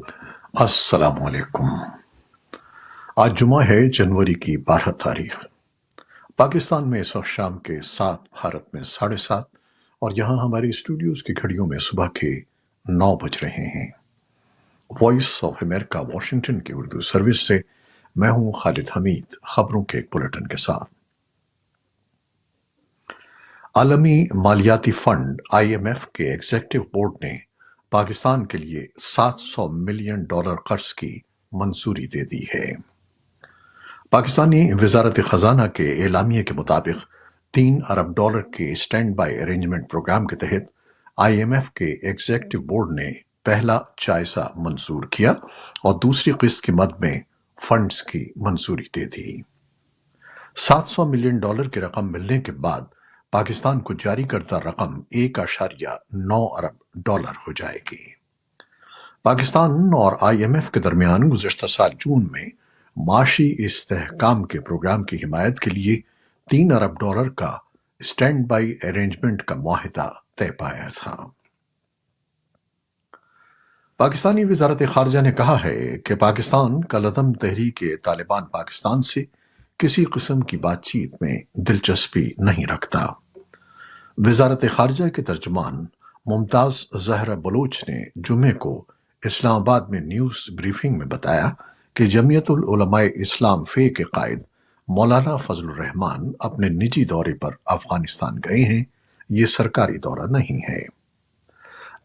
السلام علیکم۔ آج جمعہ ہے، جنوری کی 12 تاریخ۔ پاکستان میں اس وقت شام کے 7، بھارت میں 7:30، اور یہاں ہماری اسٹوڈیوز کی گھڑیوں میں صبح کے 9 بج رہے ہیں۔ وائس آف امریکہ واشنگٹن کی اردو سروس سے میں ہوں خالد حمید، خبروں کے ایک بلیٹن کے ساتھ۔ عالمی مالیاتی فنڈ IMF کے ایگزیکٹو بورڈ نے پاکستان کے لیے $700 ملین قرض کی منظوری دے دی ہے۔ پاکستانی وزارت خزانہ کے اعلامیے کے مطابق $3 ارب کے اسٹینڈ بائی ارینجمنٹ پروگرام کے تحت IMF کے ایگزیکٹو بورڈ نے پہلا جائزہ منظور کیا اور دوسری قسط کی مد میں فنڈز کی منظوری دے دی۔ $700 ملین کی رقم ملنے کے بعد پاکستان کو جاری کردہ رقم $1.9 ارب ہو جائے گی۔ پاکستان اور IMF کے درمیان گزشتہ سال جون میں معاشی استحکام کے پروگرام کی حمایت کے لیے $3 ارب کا اسٹینڈ بائی ارینجمنٹ کا معاہدہ طے پایا تھا۔ پاکستانی وزارت خارجہ نے کہا ہے کہ پاکستان کالعدم تحریک طالبان پاکستان سے کسی قسم کی بات چیت میں دلچسپی نہیں رکھتا۔ وزارت خارجہ کے ترجمان ممتاز زہرا بلوچ نے جمعے کو اسلام آباد میں نیوز بریفنگ میں بتایا کہ جمعیت العلماء اسلام فے کے قائد مولانا فضل الرحمان اپنے نجی دورے پر افغانستان گئے ہیں، یہ سرکاری دورہ نہیں ہے۔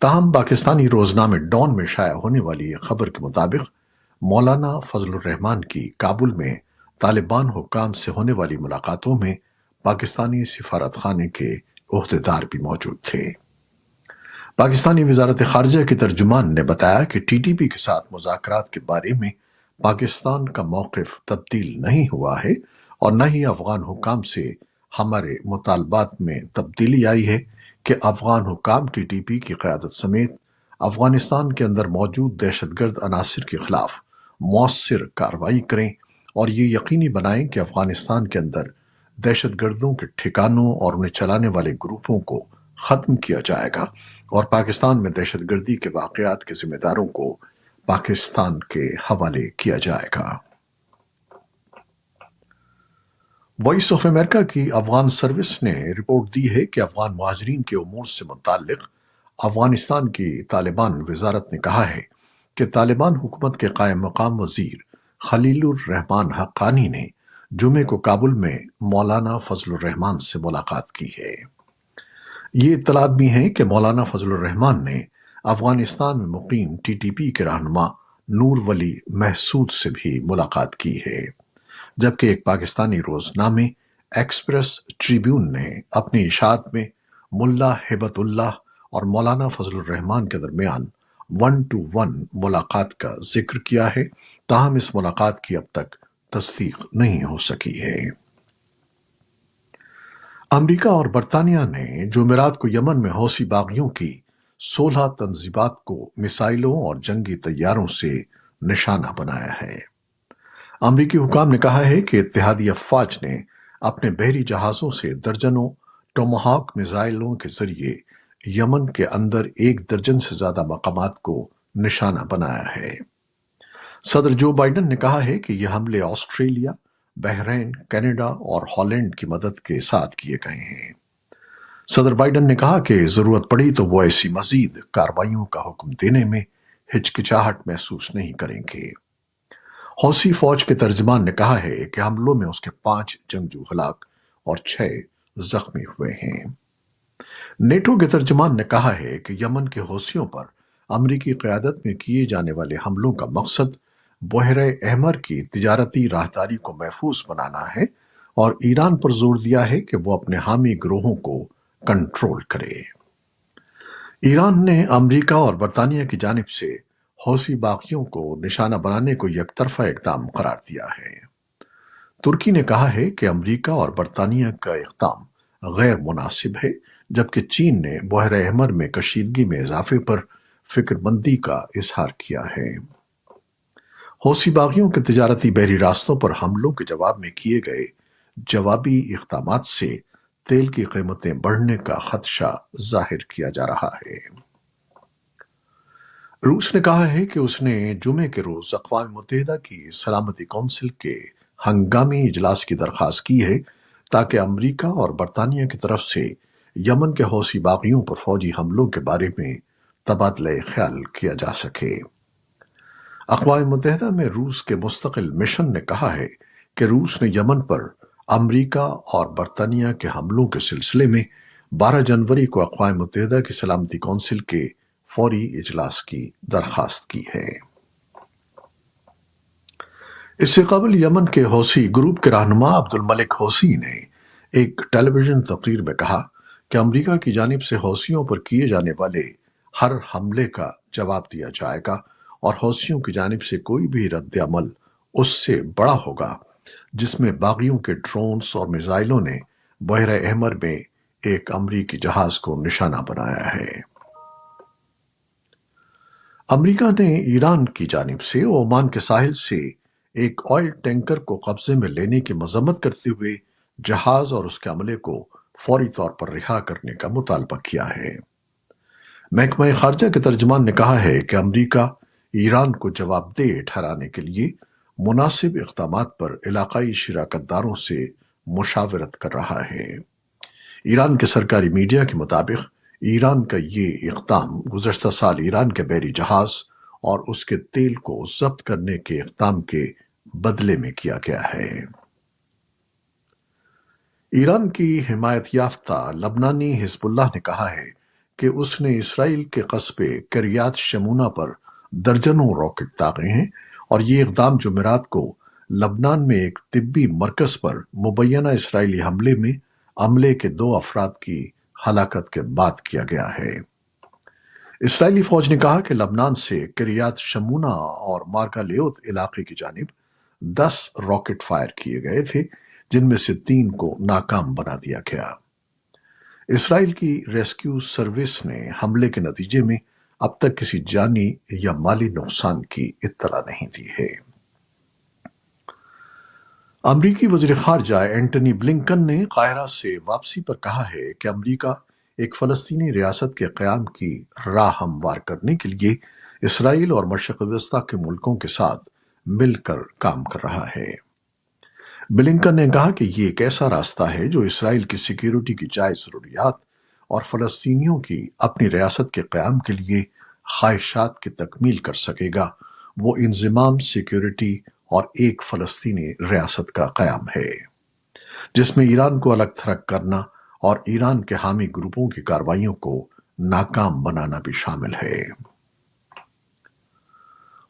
تاہم پاکستانی روزنامے ڈان میں شائع ہونے والی ایک خبر کے مطابق مولانا فضل الرحمان کی کابل میں طالبان حکام سے ہونے والی ملاقاتوں میں پاکستانی سفارت خانے کے عہدیدار بھی موجود تھے۔ پاکستانی وزارت خارجہ کے ترجمان نے بتایا کہ TTP کے ساتھ مذاکرات کے بارے میں پاکستان کا موقف تبدیل نہیں ہوا ہے اور نہ ہی افغان حکام سے ہمارے مطالبات میں تبدیلی آئی ہے کہ افغان حکام TTP کی قیادت سمیت افغانستان کے اندر موجود دہشت گرد عناصر کے خلاف مؤثر کارروائی کریں اور یہ یقینی بنائیں کہ افغانستان کے اندر دہشت گردوں کے ٹھکانوں اور انہیں چلانے والے گروپوں کو ختم کیا جائے گا اور پاکستان میں دہشت گردی کے واقعات کے ذمہ داروں کو پاکستان کے حوالے کیا جائے گا۔ وائس آف امریکہ کی افغان سروس نے رپورٹ دی ہے کہ افغان مہاجرین کے امور سے متعلق افغانستان کی طالبان وزارت نے کہا ہے کہ طالبان حکومت کے قائم مقام وزیر خلیل الرحمان حقانی نے جمعے کو کابل میں مولانا فضل الرحمان سے ملاقات کی ہے۔ یہ اطلاعات بھی ہیں کہ مولانا فضل الرحمان نے افغانستان میں مقیم TTP کے رہنما نور ولی محسود سے بھی ملاقات کی ہے، جبکہ ایک پاکستانی روزنامے ایکسپریس ٹریبیون نے اپنی اشاعت میں ملا ہیبت اللہ اور مولانا فضل الرحمان کے درمیان 1-to-1 ملاقات کا ذکر کیا ہے، تاہم اس ملاقات کی اب تک تصدیق نہیں ہو سکی ہے۔ امریکہ اور برطانیہ نے جمعرات کو یمن میں حوثی باغیوں کی 16 تنصیبات کو میزائلوں اور جنگی طیاروں سے نشانہ بنایا ہے۔ امریکی حکام نے کہا ہے کہ اتحادی افواج نے اپنے بحری جہازوں سے درجنوں ٹوماہاک میزائلوں کے ذریعے یمن کے اندر 1 درجن سے زیادہ مقامات کو نشانہ بنایا ہے۔ صدر جو بائیڈن نے کہا ہے کہ یہ حملے آسٹریلیا، بحرین، کینیڈا اور ہالینڈ کی مدد کے ساتھ کیے گئے ہیں۔ صدر بائیڈن نے کہا کہ ضرورت پڑی تو وہ ایسی مزید کارروائیوں کا حکم دینے میں ہچکچاہٹ محسوس نہیں کریں گے۔ حوثی فوج کے ترجمان نے کہا ہے کہ حملوں میں اس کے 5 جنگجو ہلاک اور 6 زخمی ہوئے ہیں۔ نیٹو کے ترجمان نے کہا ہے کہ یمن کے حوثیوں پر امریکی قیادت میں کیے جانے والے حملوں کا مقصد بحیرہ احمر کی تجارتی راہداری کو محفوظ بنانا ہے اور ایران پر زور دیا ہے کہ وہ اپنے حامی گروہوں کو کنٹرول کرے۔ ایران نے امریکہ اور برطانیہ کی جانب سے حوثی باغیوں کو نشانہ بنانے کو یک طرفہ اقدام قرار دیا ہے۔ ترکی نے کہا ہے کہ امریکہ اور برطانیہ کا اقدام غیر مناسب ہے، جبکہ چین نے بحیرہ احمر میں کشیدگی میں اضافے پر فکر مندی کا اظہار کیا ہے۔ حوثی باغیوں کے تجارتی بحری راستوں پر حملوں کے جواب میں کیے گئے جوابی اقدامات سے تیل کی قیمتیں بڑھنے کا خدشہ ظاہر کیا جا رہا ہے۔ روس نے کہا ہے کہ اس نے جمعے کے روز اقوام متحدہ کی سلامتی کونسل کے ہنگامی اجلاس کی درخواست کی ہے تاکہ امریکہ اور برطانیہ کی طرف سے یمن کے حوثی باغیوں پر فوجی حملوں کے بارے میں تبادلہ خیال کیا جا سکے۔ اقوام متحدہ میں روس کے مستقل مشن نے کہا ہے کہ روس نے یمن پر امریکہ اور برطانیہ کے حملوں کے سلسلے میں 12 جنوری کو اقوام متحدہ کی سلامتی کونسل کے فوری اجلاس کی درخواست کی ہے۔ اس سے قبل یمن کے حوثی گروپ کے رہنما عبد الملک حوثی نے ایک ٹیلی ویژن تقریر میں کہا کہ امریکہ کی جانب سے حوثیوں پر کیے جانے والے ہر حملے کا جواب دیا جائے گا اور حوثیوں کی جانب سے کوئی بھی رد عمل اس سے بڑا ہوگا جس میں باغیوں کے ڈرونز اور میزائلوں نے بحیرہ احمر میں ایک امریکی جہاز کو نشانہ بنایا ہے۔ امریکہ نے ایران کی جانب سے عمان کے ساحل سے ایک آئل ٹینکر کو قبضے میں لینے کی مذمت کرتے ہوئے جہاز اور اس کے عملے کو فوری طور پر رہا کرنے کا مطالبہ کیا ہے۔ محکمہ خارجہ کے ترجمان نے کہا ہے کہ امریکہ ایران کو جواب دہ ٹھہرانے کے لیے مناسب اقدامات پر علاقائی شراکت داروں سے مشاورت کر رہا ہے۔ ایران کے سرکاری میڈیا کے مطابق ایران کا یہ اقدام گزشتہ سال ایران کے بحری جہاز اور اس کے تیل کو ضبط کرنے کے اقدام کے بدلے میں کیا گیا ہے۔ ایران کی حمایت یافتہ لبنانی حزب اللہ نے کہا ہے کہ اس نے اسرائیل کے قصبے کریات شمونہ پر درجنوں راکٹ داغے ہیں اور یہ اقدام جمعرات کو لبنان میں ایک طبی مرکز پر مبینہ اسرائیلی حملے میں عملے کے 2 افراد کی ہلاکت کے بعد کیا گیا ہے۔ اسرائیلی فوج نے کہا کہ لبنان سے کریات شمونہ اور مارگالیوت علاقے کی جانب 10 راکٹ فائر کیے گئے تھے جن میں سے 3 کو ناکام بنا دیا گیا۔ اسرائیل کی ریسکیو سروس نے حملے کے نتیجے میں اب تک کسی جانی یا مالی نقصان کی اطلاع نہیں دی ہے۔ امریکی وزیر خارجہ اینٹنی بلنکن نے قاہرہ سے واپسی پر کہا ہے کہ امریکا ایک فلسطینی ریاست کے قیام کی راہ ہموار کرنے کے لیے اسرائیل اور مشرق وسطیٰ کے ملکوں کے ساتھ مل کر کام کر رہا ہے۔ بلنکن نے کہا کہ یہ ایک ایسا راستہ ہے جو اسرائیل کی سیکیورٹی کی جائز ضروریات اور فلسطینیوں کی اپنی ریاست کے قیام کے لیے خواہشات کی تکمیل کر سکے گا۔ وہ انضمام، سیکیورٹی اور ایک فلسطینی ریاست کا قیام ہے جس میں ایران کو الگ تھلگ کرنا اور ایران کے حامی گروپوں کی کارروائیوں کو ناکام بنانا بھی شامل ہے۔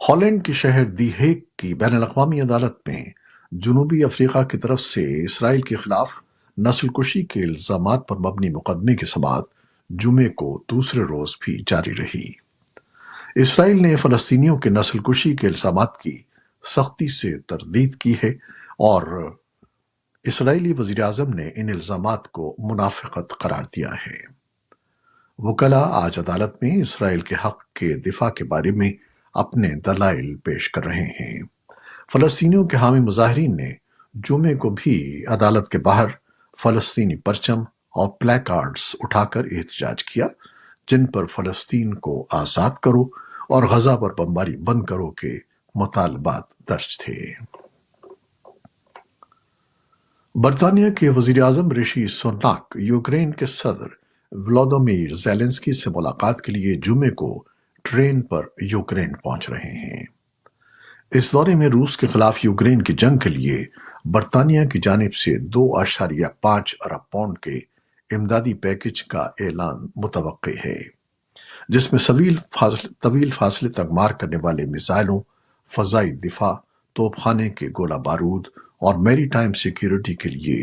ہالینڈ کی شہر دی ہیگ کی بین الاقوامی عدالت میں جنوبی افریقہ کی طرف سے اسرائیل کے خلاف نسل کشی کے الزامات پر مبنی مقدمے کی سماعت جمعے کو دوسرے روز بھی جاری رہی۔ اسرائیل نے فلسطینیوں کے نسل کشی کے الزامات کی سختی سے تردید کی ہے اور اسرائیلی وزیر اعظم نے ان الزامات کو منافقت قرار دیا ہے۔ وکلاء آج عدالت میں اسرائیل کے حق کے دفاع کے بارے میں اپنے دلائل پیش کر رہے ہیں۔ فلسطینیوں کے حامی مظاہرین نے جمعے کو بھی عدالت کے باہر فلسطینی پرچم اور پلے کارڈز اٹھا کر احتجاج کیا جن پر فلسطین کو آزاد کرو اور غزہ پر بمباری بند کرو کے مطالبات درج تھے۔ برطانیہ کے وزیر اعظم رشی سوناک یوکرین کے صدر ولادیمیر زیلنسکی سے ملاقات کے لیے جمعے کو ٹرین پر یوکرین پہنچ رہے ہیں۔ اس دورے میں روس کے خلاف یوکرین کی جنگ کے لیے برطانیہ کی جانب سے 2.5 ارب پاؤنڈ کے امدادی پیکج کا اعلان متوقع ہے جس میں طویل فاصلے تک مار کرنے والے میزائلوں، فضائی دفاع، توپ خانے کے گولہ بارود اور میری ٹائم سیکیورٹی کے لیے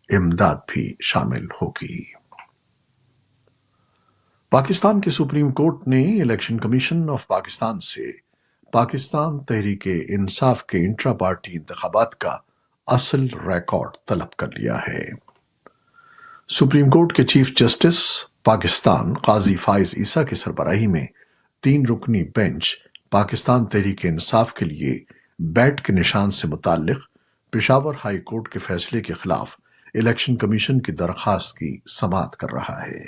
امداد بھی شامل ہوگی۔ پاکستان کی سپریم کورٹ نے الیکشن کمیشن آف پاکستان سے پاکستان تحریک انصاف کے انٹرا پارٹی انتخابات کا اصل ریکارڈ طلب کر لیا ہے۔ سپریم کورٹ کے چیف جسٹس پاکستان قاضی فائز عیسیٰ کی سربراہی میں 3 رکنی بینچ پاکستان تحریک انصاف کے لیے بیٹ کے نشان سے متعلق پشاور ہائی کورٹ کے فیصلے کے خلاف الیکشن کمیشن کی درخواست کی سماعت کر رہا ہے۔